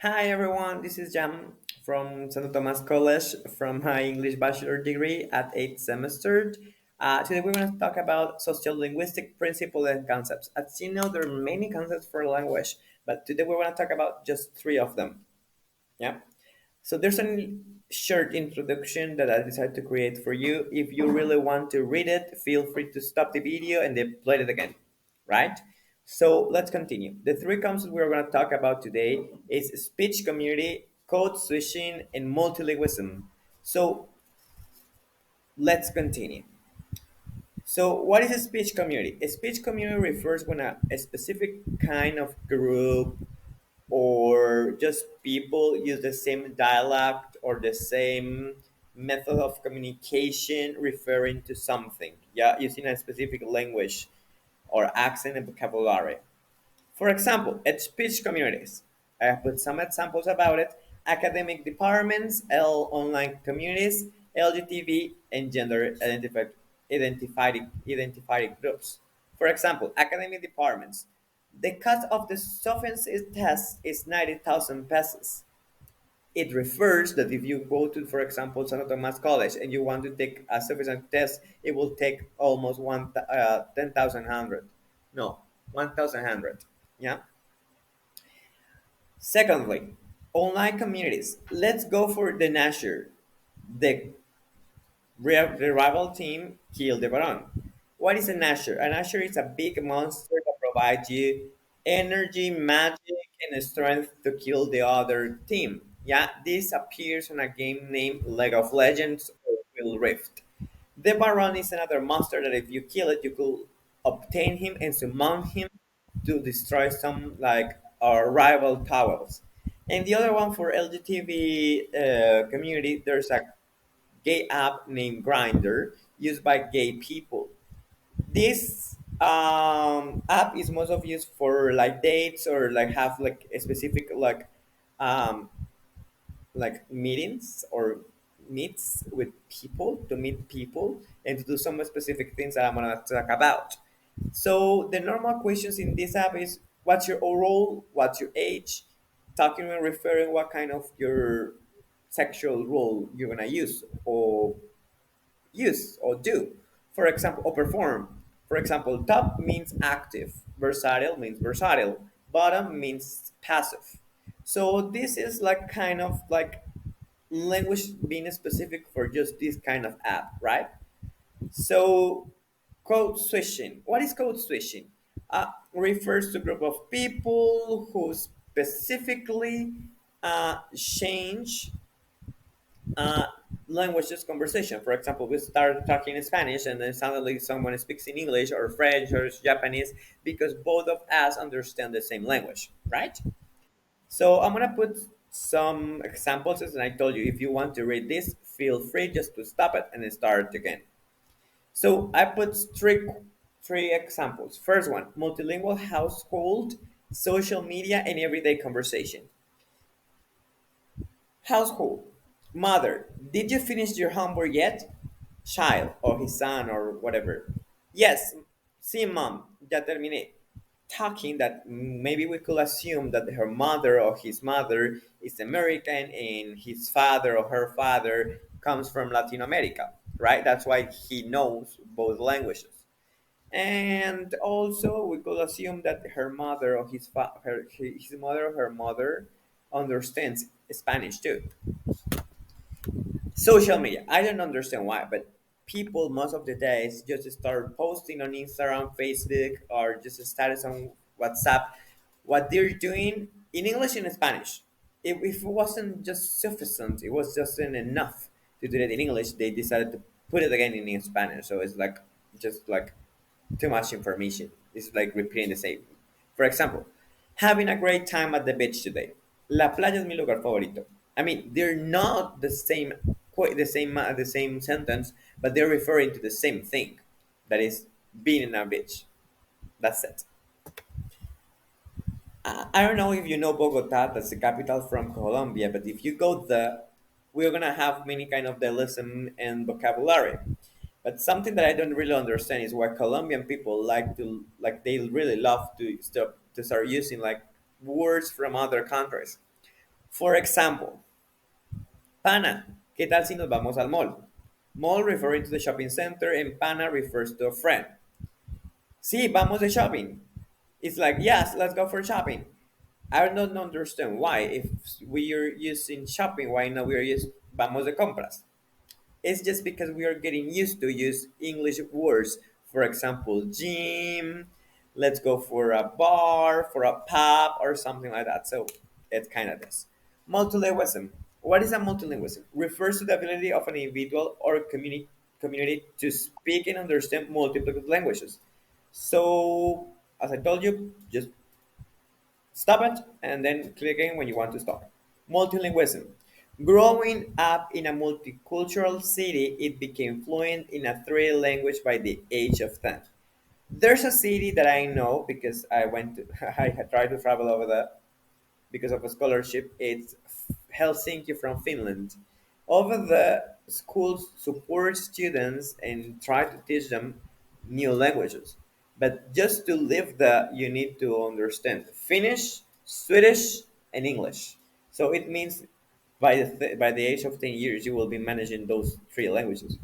Hi everyone, this is Jam from Santo Tomas College from my English bachelor degree at 8th semester. Today we're going to talk about sociolinguistic principles and concepts. As you know, there are many concepts for language, but today we're going to talk about just three of them. Yeah. So there's a short introduction that I decided to create for you. If you really want to read it, feel free to stop the video and then play it again, right? So let's continue. The three concepts we're going to talk about today is speech community, code switching, and multilingualism. So let's continue. So what is a speech community? A speech community refers when a specific kind of group or just people use the same dialect or the same method of communication referring to something, yeah, using a specific language or accent and vocabulary. For example, at speech communities, I have put some examples about it: academic departments, online communities, LGTB, and gender identified groups. For example, academic departments. The cost of the sufficiency test is 90,000 pesos. It refers that if you go to, for example, Santo Tomas College and you want to take a sufficient test, it will take almost 10,000 hundred. No, 1,000 hundred. Yeah. Secondly, online communities. Let's go for the Nasher. The the rival team killed the Baron. What is a Nasher? A Nasher is a big monster that provides you energy, magic, and strength to kill the other team. Yeah, this appears on a game named League of Legends or Will Rift. The Baron is another monster that if you kill it, you could obtain him and summon him to destroy some like our rival towers. And the other one for LGTB community, there's a gay app named Grinder used by gay people. This app is most of used for like dates or like have like a specific um, like meetings or meets with people to meet people and to do some specific things that I'm gonna talk about. So the normal questions in this app is what's your role, what's your age, talking and referring what kind of your sexual role you're gonna use or do. For example, or perform. For example, top means active, versatile means versatile, bottom means passive. So this is like kind of like language being specific for just this kind of app, right? So code switching. What is code switching? Refers to a group of people who specifically change uh, languages conversation. For example, we start talking in Spanish and then suddenly someone speaks in English or French or Japanese because both of us understand the same language, right? So I'm gonna put some examples and I told you if you want to read this, feel free just to stop it and then start again. So I put three examples. First one, multilingual household, social media, and everyday conversation. Household. Mother, did you finish your homework yet? Child, or his son, or whatever. Yes, sí, mom, ya terminé. Talking that maybe we could assume that her mother or his mother is American and his father or her father comes from Latin America, right? That's why he knows both languages. And also, we could assume that her mother or his mother or her mother understands Spanish too. Social media. I don't understand why, but people most of the days just start posting on Instagram, Facebook, or just a status on WhatsApp what they're doing in English and Spanish. If it wasn't just sufficient, it was just enough to do that in English, they decided to put it again in Spanish. So it's like just like too much information. It's like repeating the same. For example, having a great time at the beach today. La playa es mi lugar favorito. I mean, they're not the same sentence, but they're referring to the same thing. That is being in a beach. That's it. I don't know if you know Bogota, that's the capital from Colombia, but if you go there, we're gonna have many kind of dialectism and vocabulary. But something that I don't really understand is why Colombian people they really love to start using like words from other countries. For example, Pana, ¿qué tal si nos vamos al mall? Mall referring to the shopping center and pana refers to a friend. Sí, vamos de shopping. It's like, yes, let's go for shopping. I don't understand why. If we are using shopping, why not we are using vamos de compras? It's just because we are getting used to use English words. For example, gym, let's go for a bar, for a pub, or something like that. So it's kind of this. Multilingualism. What is a multilingualism? Refers to the ability of an individual or community to speak and understand multiple languages. So, as I told you, just stop it and then click again when you want to stop. Multilingualism. Growing up in a multicultural city, it became fluent in a three language by the age of 10. There's a city that I know because I went to, I had tried to travel over there because of a scholarship. It's Helsinki from Finland. Over the schools support students and try to teach them new languages. But just to live there, you need to understand Finnish, Swedish, and English. So it means by the age of 10 years, you will be managing those three languages.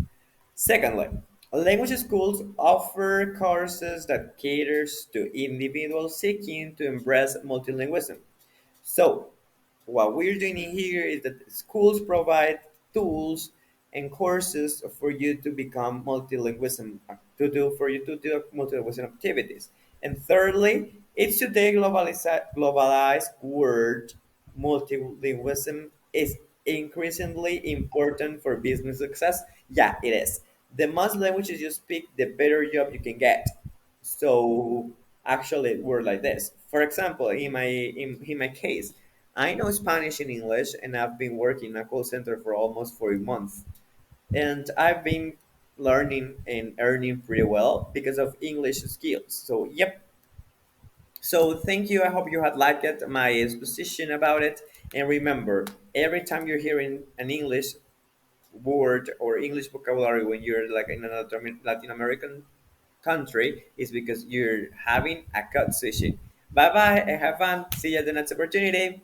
Secondly, language schools offer courses that caters to individuals seeking to embrace multilingualism. So, what we're doing here is that schools provide tools and courses for you to become multilingualism for you to do multilingualism activities. And thirdly, it's today globalized world multilingualism is increasingly important for business success. Yeah, it is. The most languages you speak, the better job you can get. So actually it works like this. For example, in my case, I know Spanish and English and I've been working in a call center for almost 4 months. And I've been learning and earning pretty well because of English skills. So yep. So thank you. I hope you had liked it, my exposition about it. And remember, every time you're hearing an English word or English vocabulary when you're like in another Latin American country is because you're having a cut sushi. Bye bye and have fun. See you at the next opportunity.